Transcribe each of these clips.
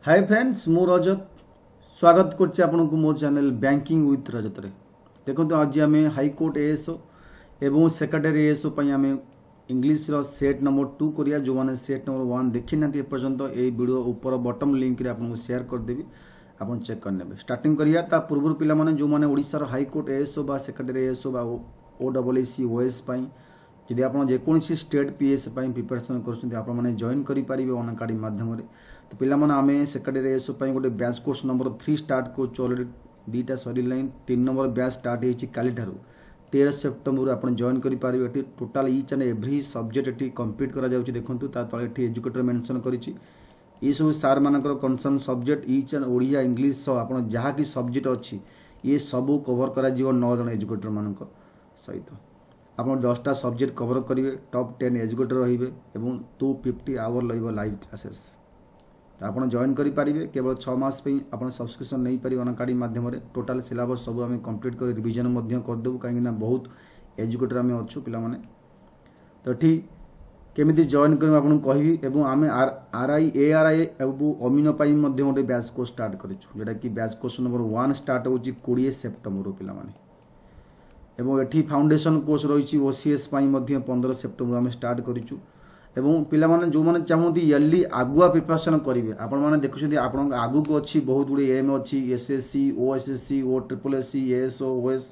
Hi friends मु रजत स्वागत करछि आपनको मो चैनल बैंकिंग विथ रजत रे। देखो आज आम हाईकोर्ट एएसओ एवं सेक्रेटरी एएसओ आम इंग्लिश रो सेट नंबर 2 करिया जो माने सेट नंबर 1 देखि ना पर्यंत ए वीडियो ऊपर बॉटम लिंक रे आपको शेयर कर देबी आपन चेक कर नेबे। स्टार्टिंग करिया ता पूर्व पिला माने जो माने ओडिसा रो हाईकोर्ट एएसओ बा सेक्रेटरी एएसओ बा ओडब्ल्यूसी ओएस पई जदि आप जेकोसी स्टेट पीएस प्रिपेरेसन कर जॉइन करेंगे अन अकाडेमी माध्यम तो पिला आम सेक्रेटरी एएसओ गोटे बैच कोर्स नंबर 3 स्टार्ट कर दीटा सर 3 नंबर बैच स्टार्ट होती काली 13 सेप्टेम्बर आप जॉइन करेंगे। Total each and every subject ये कंप्लीट करा देखूँ तले एजुकेटर मेंशन कर सब सार मान concern subject each and Odia English आप जहाँ कि सब्जेक्ट अच्छी ये सब कवर कर 9 जन एजुकेटर मान सहित आप 10टा सब्जेक्ट कवर करेंगे। टॉप 10 एजुकेटर रे 250 आवर लगे लाइव क्लासेस तो आप जॉइन करेंगे। केवल 6 मास आप सब्सक्रिप्शन नहीं पारे अन अकाडेमी माध्यम टोटाल सिलेबस सब आम कंप्लीट कर रिविजन करदेबू कहीं बहुत एजुकेटर आम अच्छु पिला माने तो ठीक केमी जॉइन कर आपको कहि आम आरआई एआरआई अमीन गोटे बैच कोर्स स्टार्ट करा कि बैच कोर्स नंबर 1 स्टार्ट हो 20 सेप्टेम्बर पिला माने एवं एठी फाउंडेशन कोर्स रही ओसीएस 15 सेप्टेम्बर आम स्टार्ट करूँ एवं पिला माने जो माने चाहती इयरली आगुआ प्रिपरेशन करेंगे आपण मैंने देखुं आप आगू को अच्छी बहुत गुड़े एम अच्छी एसएससी ओएसएससी ओ ट्रिपलएससी एएसओ ओएस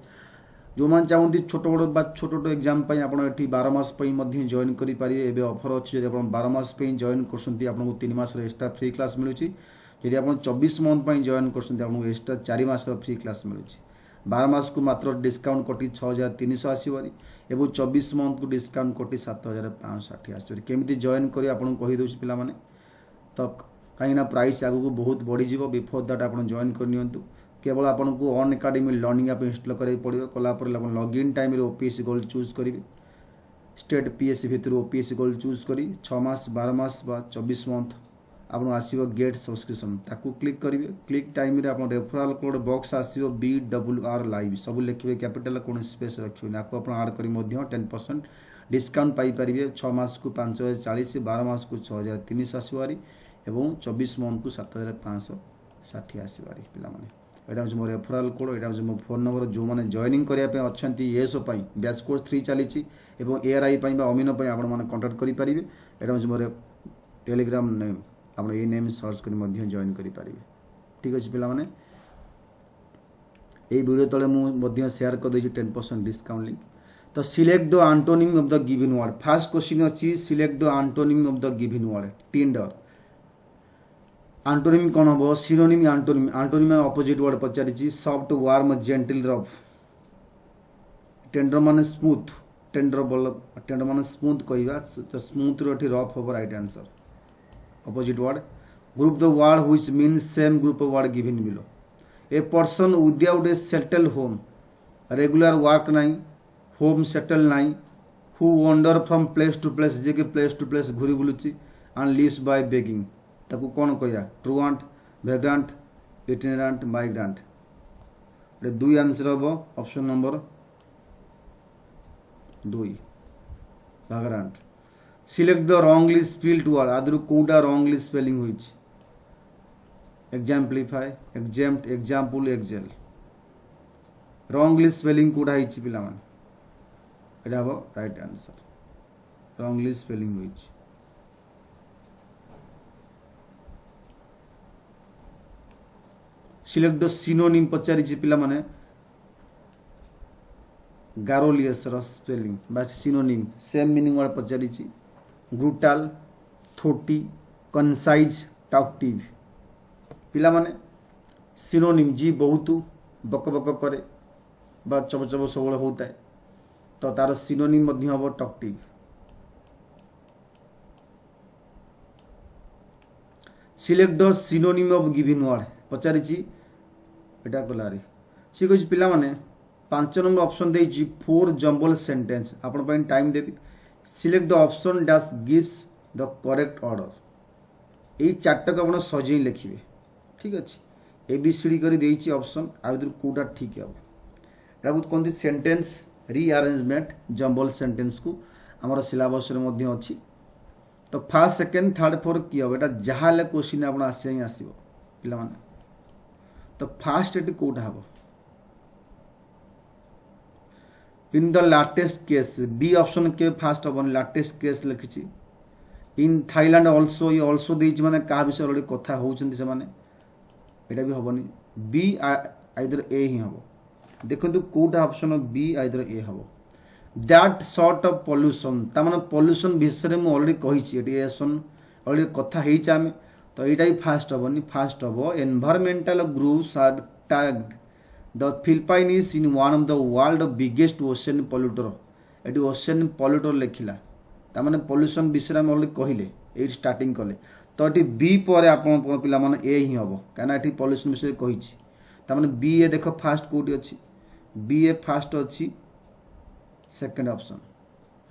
जो मैंने चाहती छोट बड़ छोट एग्जाम आप 12 मास जॉइन करेंगे। एवं ऑफर अच्छी जब आप 12 मास जॉइन कर 3 मास एक्सट्रा फ्री क्लास मिलूँ जदि आप 24 मंथ जॉइन कर एक्सट्रा 4 मास फ्री क्लास मिलूँ 12 मास को मात्र डिस्काउंट कटी 6300 आसबारी एवं 24 मंथ को डिस्काउंट कटी 7560 आसबारी केमी जॉइन कर आपको कहीदे पिला माने तो कहीं प्राइस आगू बहुत बढ़ीज बिफोर दैट आप जॉइन करनी केवल आपको अन अकाडेमी लर्निंग आप इंस्टॉल करा पड़ो कलापर login time OPSC gold choose करेंगे। स्टेट पीएससी भितर ओपीएससी गोल्ड चूज कर 6 मास 12 मास 24 मंथ आपको आसो गेट सब्सक्रिप्शन ताकू क्लिक करेंगे। क्लिक टाइम रे आप रेफरल कोड बॉक्स आसो BWR लाइव सब लिखे कैपिटल कौन स्पेस रखिए आपको आप आड कर 10% डिस्काउंट पाइपर 6 मास को 5040 12 मास को 6300 आसबारी और 24 मंथ को 7560 आसबारी पिला माने यहाँ हूँ मो रेफरल कोड यहाँ हूँ मो फोन नंबर जो मैंने जॉइनिंग करने अच्छा एएसओ बैच कोर्स 3 चली एआरआई अमीन आप कंटाक्ट करेंगे। यहाँ हूँ मोर टेलीग्राम नेम आप ये नेम सर्च कर जॉइन करेंगे। ठीक अच्छे पिला माने वीडियो तले मुझे शेयर कर 10% डिस्काउंट लिंक तो select the antonym of the given word. First question अच्छी select the antonym of the given word tender antonym कौन हम synonym antonym opposite word पचारि soft warm gentle rough tender माने smooth tender माने smooth कहवा तो smooth रे rough हम right answer opposite word group the word which means same group of word given below a person without a settled home regular work nahi home settled nahi who wander from place to place जे के place to place घुरी बुलुची and lives by begging ताकू कौन कहया truant vagrant itinerant migrant ये दुई answer हम option number 2 vagrant। Select the wrongly spelled word आदि कौटा wrongly spelling हुई exemplify exempt example excel wrongly spelling कौटा होती पिला माने एटा हम राइट आंसर रॉन्गली स्पेलिंग हुई। सिलेक्ट द सिनोनिम पचारि पिला माने गारोलियस स्पेलिंग बा सिनोनिम सेम मीनिंग वर्ड पचारि ब्रूटाल थोटी कनसाइज टॉक्टिव पिला माने सिनोनिम जी बहुत बक बक करे बा चब चब सब होता है तो तार सिनोनिम हम talkative. Select the synonym of given word पचारि एटा कलारे सी कह पिला माने 5 नंबर ऑप्शन देछि 4 जंबल सेंटेंस आपण time Devi select the option dash gives the correct order यही 4 आप सजे लिखिए। ठीक अच्छे एबीसीडी कर देछि ऑप्शन आ कौटा ठीक है यहाँ कहते सेंटेंस रीअरेंजमेंट जंबल सेंटेंस को आमर सिलेबस अच्छी तो फर्स्ट सेकेंड थर्ड फोर्थ किए हम यहाँ जहाँ क्वेश्चन आप आस पिला माने तो फास्ट एटी कोटा हबो in the latest case D option के फास्ट हबन लाटेस्ट केस लिखिछि इन थाईलैंड ऑल्सो ये ऑल्सो देछि माने का विषय अलरेडी कथा होउछन्ति से माने एटा भी हबनी बी आइदर ए ही हबो देखंतु कोटा ऑप्शन बी आइदर ए हबो दैट सॉर्ट ऑफ पोल्यूशन ता माने पोल्यूशन विषय में ऑलरेडी कहिछि एटी एसन ऑलरेडी कथा हेछि आमे तो एटा ही फास्ट हबनी फास्ट हबो environmental groups are tagged the Philippines in one of the world biggest ocean polluter एटी ओशन पोल्यूटर लिखिला ता माने पोल्यूशन विषय में ऑलरेडी कहिले ए स्टार्टिंग कले तो एटी बी पर आपन पिला माने ए ही हबो काना एटी पोल्यूशन विषय कहिछि ता माने बी ए देखो फास्ट कोटी अछि बी ए फास्ट अछि सेकंड ऑप्शन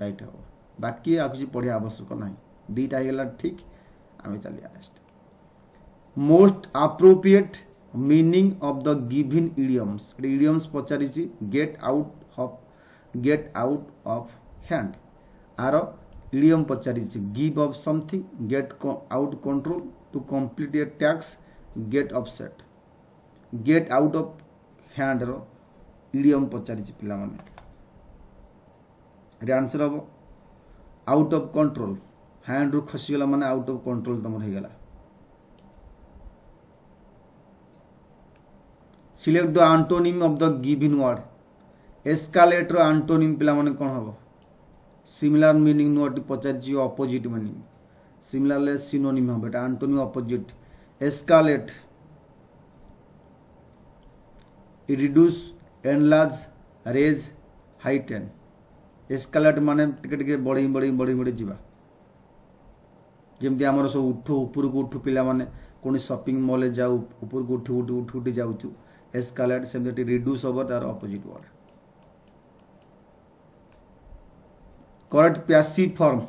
राइट हबो बाकी आ किछि पढ़िया आवश्यक नाही दीटा हेला ठीक आमे चलिया next most appropriate meaning of the given idioms idioms पचारि छि गेट आउट ऑफ हैंड आरो इडियम पचारि छि give up something get out control to complete a टैक्स get upset get out of hand रो इडियम पचारि छि पिला माने रे आंसर हबो आउट ऑफ कंट्रोल हैंड रो खसी गला माने आउट ऑफ कंट्रोल तमर हे गला select the antonym of the given word escalator antonym पिला माने कोन हबो सिमिलर मीनिंग नोट पचार ऑपोजिट मीनिंग सिमिलर सिनोनिम हबो एटा antonym opposite escalate reduce enlarge raise heighten escalate माने टिके टिके बड़ी बड़ी बड़ी बड़ी जीवा जेमती हमर सब उठो ऊपर को उठो पिला माने कोनी शॉपिंग मॉल जाऊ ऊपर को उठो उठो उठो उठो जाऊ छु एस्केलेट सेमती रिड्यूस ओवर तार opposite word correct passive form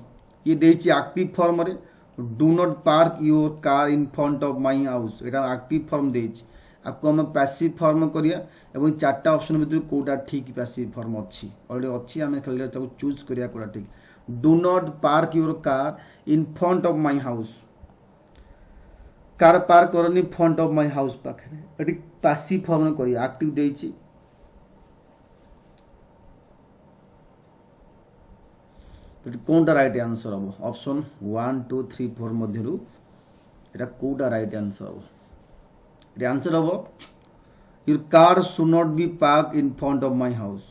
ये देछि एक्टिव फॉर्म रे do not park your car in front of my house Etah active form देछि आपको हम पैसिव फॉर्म करिया एवं चारटा ऑप्शन भितर कोटा ठीक पैसिव फॉर्म अछि ऑलरेडी अछि हम खाली ताको चूज करिया कोटा ठीक do not park your car in front of my house car park करनी फ्रंट ऑफ माय हाउस पाखरे एटी पैसिव फॉर्म करिया एक्टिव देछि कोनटा राइट आंसर हबो ऑप्शन 1 2 3 4 मध्यरु एटा कोटा राइट आंसर हबो The answer of your car should not be parked in front of my house.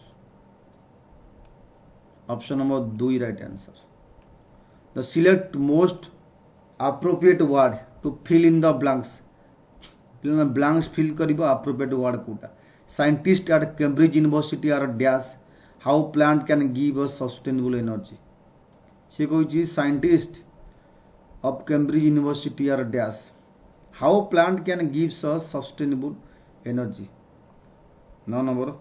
Option number 2 right answer. The select most appropriate word to fill in the blanks. Blanks fill karibo appropriate word kota. Scientists at Cambridge University are dash how plant can give us sustainable energy. Se koichi scientist of Cambridge University are dash how plant can give us sustainable energy. 9 number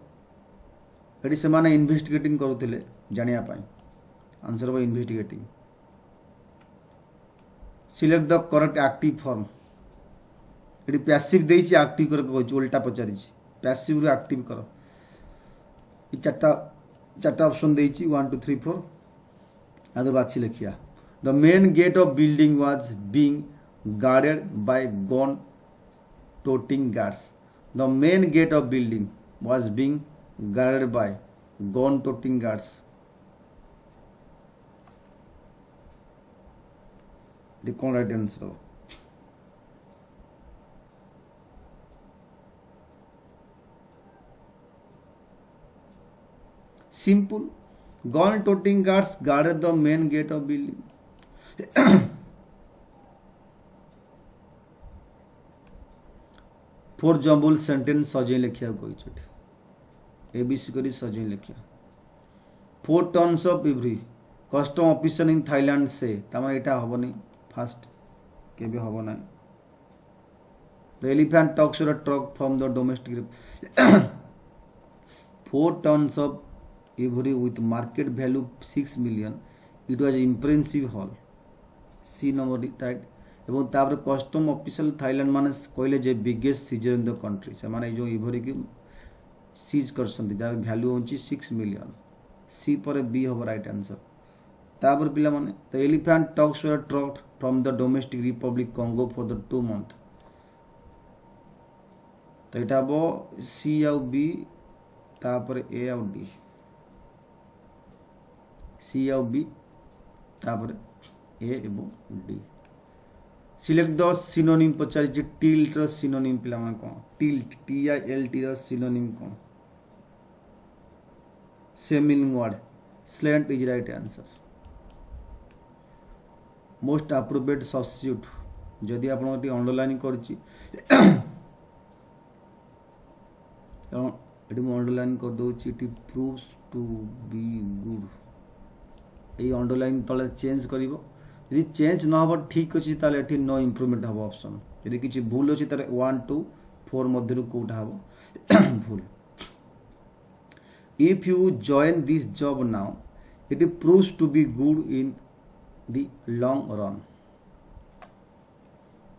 एटी से माने investigating करूथिले जानिया पाई answer हो investigating select the correct active form एटी passive देछि active कर कहै उल्टा पचारि छि पैसिव रो एक्टिव करो ई चारटा ऑप्शन देछि 1 2 3 4 आदो बाछि लिखिया the main gate of building was being guarded by gun toting guards. The main gate of building was being guarded by gun toting guards. The correct answer. Simple. Gun toting guards guarded the main gate of building. Four jumbled sentence सजै लिखिया कोइ छोटी A B C करी सजै लिखिया 4 tons of ivory custom officer in Thailand से तमा एटा हबनी फास्ट केबे हबो ना the elephant tusks a truck from the domestic 4 tons of ivory with market value 6 million it was impressive haul C number right एवं तापर कस्टम ऑफिशियल थाईलैंड माने कहले जे biggest seizure in the country से माने जो इभरी की सीज करसंती जार वैल्यू होची 6 मिलियन सी पर बी हो राइट आंसर तापर पिला माने the elephant talks were truck from the domestic Republic Congo for the 2 month तो यहाँ हम सी आउ बी तापर ए आउ डी सी आउ बी तापर ए एवं डी सिलेक्ट द सिनोनिम पचार टिल्ट र सिनोनिम पिला मन कोन tilt T I L T र सिनोनिम कोन same meaning word slant is right answer most appropriate substitute जदि आपण अंडरलाइन करछि एटी मु अंडरलाइन कर दोछि it proves to be good ए अंडरलाइन तले चेंज करिवो यदि चेंज न हो ठीक अच्छी ताले एटी नो इम्प्रूवमेंट हम ऑप्शन यदि किसी भूल अच्छी ताले 1 2 4 मध्य कोटा हम भूल if you join this job now it proves to be good in the long run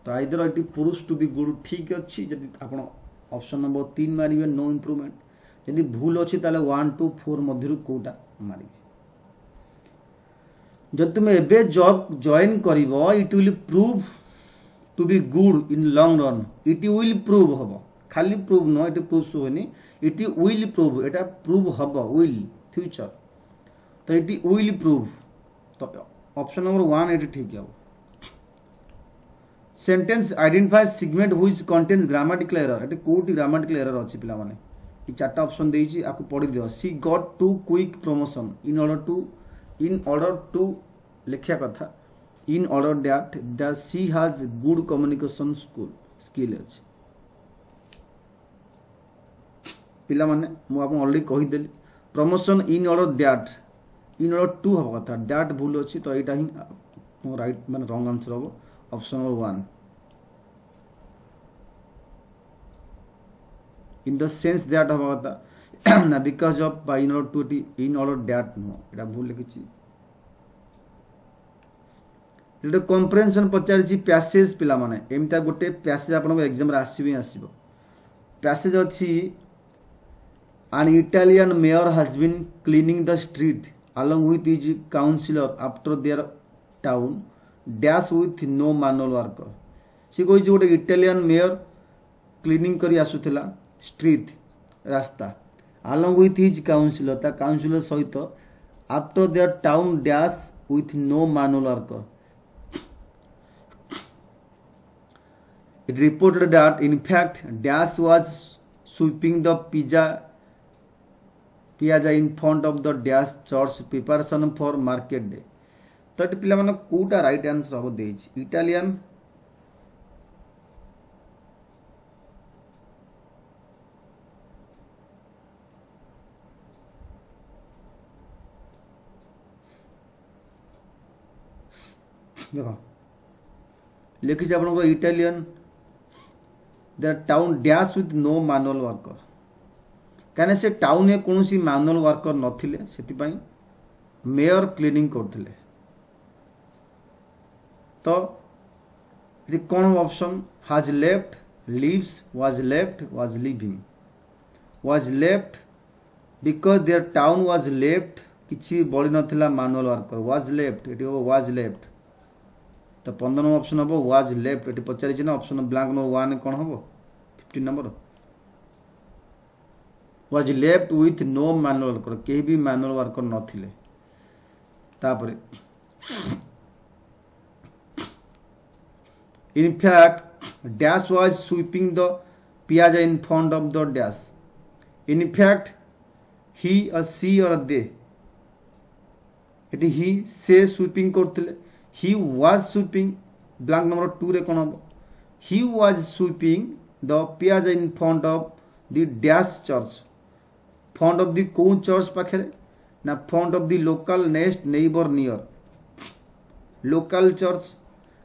तो either it proves to be good ठीक अच्छी यदि आपण ऑप्शन नंबर 3 मारिबे नो इम्प्रूवमेंट यदि भूल अच्छी ताले 1 2 4 मध्य कोटा मारिबे जब तुम एबे जॉब जॉइन करिवो it will prove to be good in long run it will prove हबो खाली प्रूव नो इट प्रूव्स होनी इट विल प्रूव एटा प्रूव हबो विल फ्यूचर तो इट विल प्रूव तो ऑप्शन नंबर 1 एटा ठीक है sentence identify segment which contains grammatical error एटा कोटी ग्रामेटिकल एरर अछि पिला माने ई चारटा ऑप्शन देइछि आकु पढि दियो she got two quick promotion in order to लिखिया कथा in order that she has good communication skill अछि पिला माने मु आपन ऑलरेडी कहि देली प्रमोशन in order to हबो कथा that भूल अछि तो एटा ही राइट माने रॉन्ग आंसर हबो option number 1 in the sense that हबो कथा ना because of by in order that no एटा भूल लिखिछि एटा कंप्रेहेंशन पचारिछि पैसेज पिला माने एमता गोटे पैसेज आपन एग्जाम रे आसीबो पैसेज अछि an Italian mayor has been cleaning the street along with his councillor after their town dash with no manual worker सी कोइ गोटे इटालियन मेयर क्लीनिंग करी आसुथिला स्ट्रीट रास्ता along with his councillor ता councillor सहित after their town dash with no manual worker it reported that in fact dash was sweeping the piazza in front of the dash church preparation for market day तो ये पिला माने Kota right answer हो देछि Italian देखो लिखी आपन Italian the town dash with no manual worker कहने से टाउन में कौन सी मैनुअल वर्कर नथिले सेति पई मेयर क्लीनिंग करथिले तो ये कौन option has left leaves was living was left because their town was left किछि बळी नथिला मैनुअल वर्कर वाज लेफ्ट एटी हो वाज लेफ्ट तो 15 नंबर ऑप्शन हम वाज लेफ्ट ये पचारि ना ऑप्शन ब्लैंक नंबर 1 कौन हम 15 number was left with no manual worker के भी मैनुअल वर्कर नथिले तापरे in fact dash was sweeping the piazza in front of the dash in fact he a C और दे एटी ही से स्वीपिंग करथिले he was sweeping blank number 2 रे कोन he was sweeping the piazza in front of the dash church front of the cone church पाखरे ना front of the local next neighbor near local church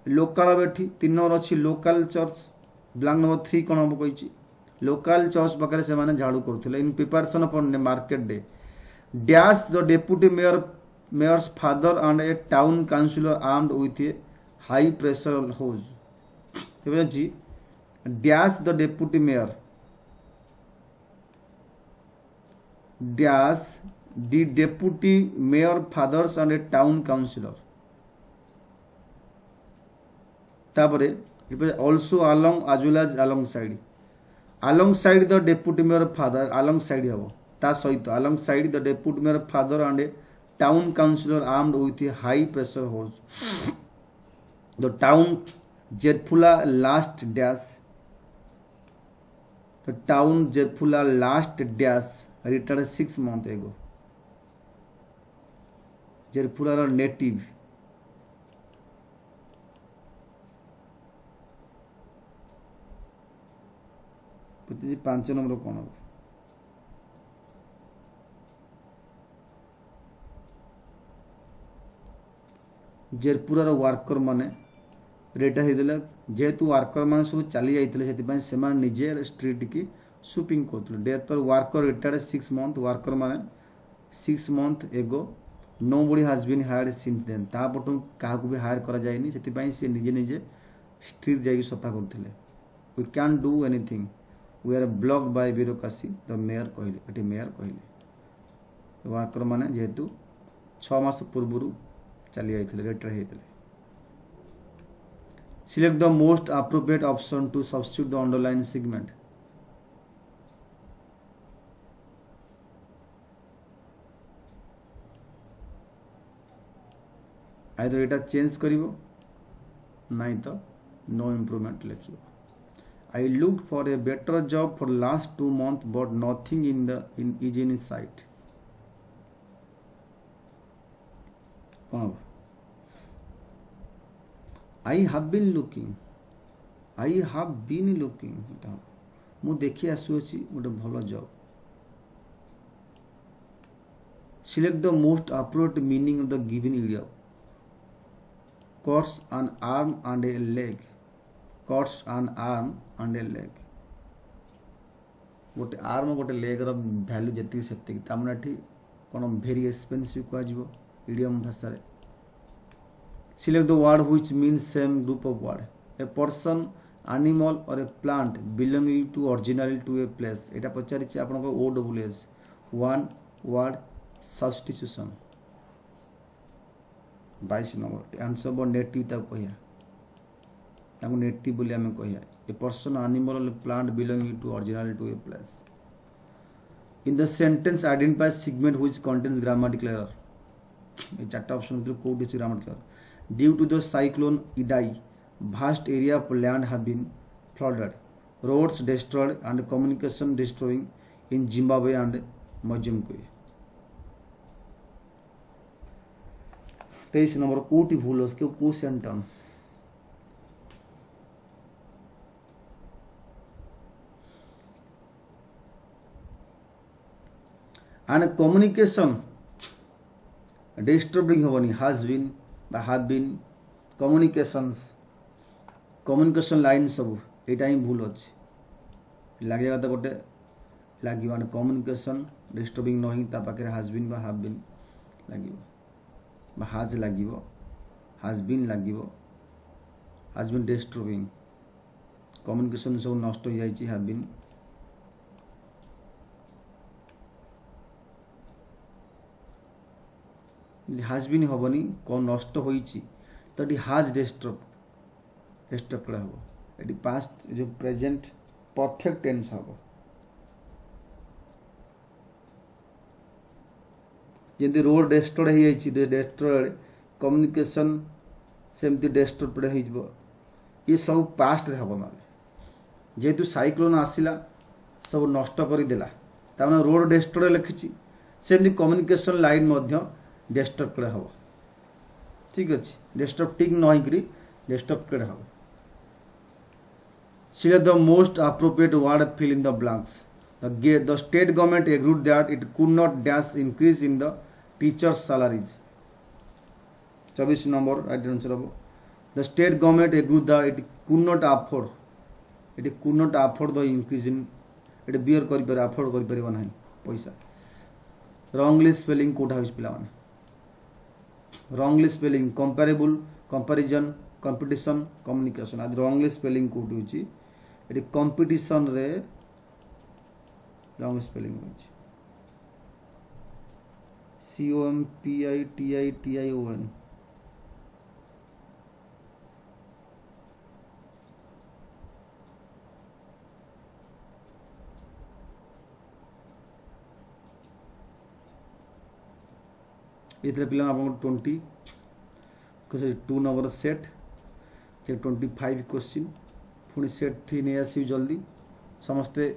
local बेठी 3 number अछि local church blank number 3 कोन हम कहिछि local church पाखरे से माने झाड़ू करथिले in preparation for market day dash the deputy mayor's father and a town councillor armed with a high pressure hose तेबे जी dash the deputy mayor dash the deputy mayor fathers and a town councillor तापरे also along as well as alongside alongside the deputy mayor father, alongside habo ta saito, alongside the deputy mayor father and a town councillor armed with a high pressure hose, the town Jerfula last dash, the town Jerfula last dash retired 6 months ago. Jerfula native पचिश 5 number कौन हम जेरपुरार worker माने retire होते जेहेतु worker मान सब चली जाते से निजे स्ट्रीट की सुपिंग करते डेथ पर वर्कर रिटायर्ड 6 मंथ वर्कर माने 6 मंथ एगो nobody has been hired since then तापटू क्या भी हायर करा जाएनी से निजे निजे स्ट्रीट जाइए सफा करते we can do anything we are blocked by bureaucracy the mayor कहले मेयर कहले वर्कर माने जेहेतु 6 मास पूर्व चली जाते रिटायर होते select the most appropriate option to substitute the underline segment either एटा चेंज करिवो नहीं तो नो इम्प्रूवमेंट लिखियो I looked for a better job for last 2 months but nothing is in sight. I have been looking. I have been looking. मु देखी आसुची गोटे भल job. Select the most appropriate meaning of the given area. Cuts an arm and a leg. Cuts an arm and a leg. गोटे arm गोटे leg रो value जति सेति तामना ठी कोन वेरी एक्सपेंसिव को आजिवो इडियम भाषा रे select the word which means same group of word a person animal or a plant belonging to original to a place एटा पचारि छि आपन को O W S one word substitution 22 number answer B native ता कहिया ताको native बोली हमें कहिया a person animal or plant belonging to original to a place in the sentence identify segment which contains grammatical error ए चारटा option भितर code is grammatical error due to the cyclone Idai vast area of land have been flooded, roads destroyed and communication destroying in Zimbabwe and Mozambique. 23 number कोटी भूल उसके question term and communication disturbing होवनी has been by have been communications communication line सब यहाँ ही भूल अच्छे लगे तो गोटे लगे माने कम्युनिकेशन डिस्टर्बिंग नहीं पाखे हाज बीन बा हाव बीन लगे हाज लगे हाज बीन लगे हाज बीन डिस्टर्बिंग कम्युनिकेशन सब नष्ट हो जाए हाव बीन हाज बीन हेनी कौन नष्ट होती तो हाज डिस्टर्ब डिस्टर्ब हम ये पास्ट जो प्रेजेंट परफेक्ट टेंस हम जमी रोड डेस्ट्रॉयड हो जाए डेस्ट्रॉयड कम्युनिकेशन सेमती डेस्ट्रॉयड हो ये सब पास्ट हम ना जेहेतु साइक्लोन आसला सब नष्ट करदेला तार रोड डेस्ट्रॉयड लिखी सेमती कम्युनिकेशन लाइन डेस्ट्रॉयड हम ठीक अच्छे डेस्ट्रॉय ठीक नई डेस्ट्रॉयड हम Select the most appropriate word, fill in the blanks. The state government agreed that it could not dash increase in the teachers' salaries. 24 number right answer habo. The state government agreed that it could not afford the increase in it bear kari pare afford kari pariba nahi paisa. Wrongly spelling Kota होइस पिला माने wrongly spelling comparable comparison competition communication आज wrongly spelling coat होची ये competition रे wrong spelling होची COMPITITION ये पे आप 2 नंबर सेट 25 क्वेश्चन पुणी सेट 3 नहीं आस जल्दी समस्ते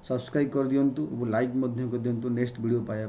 सब्सक्राइब कर दिंतु लाइक कर दिंतु नेक्स्ट वीडियो पाया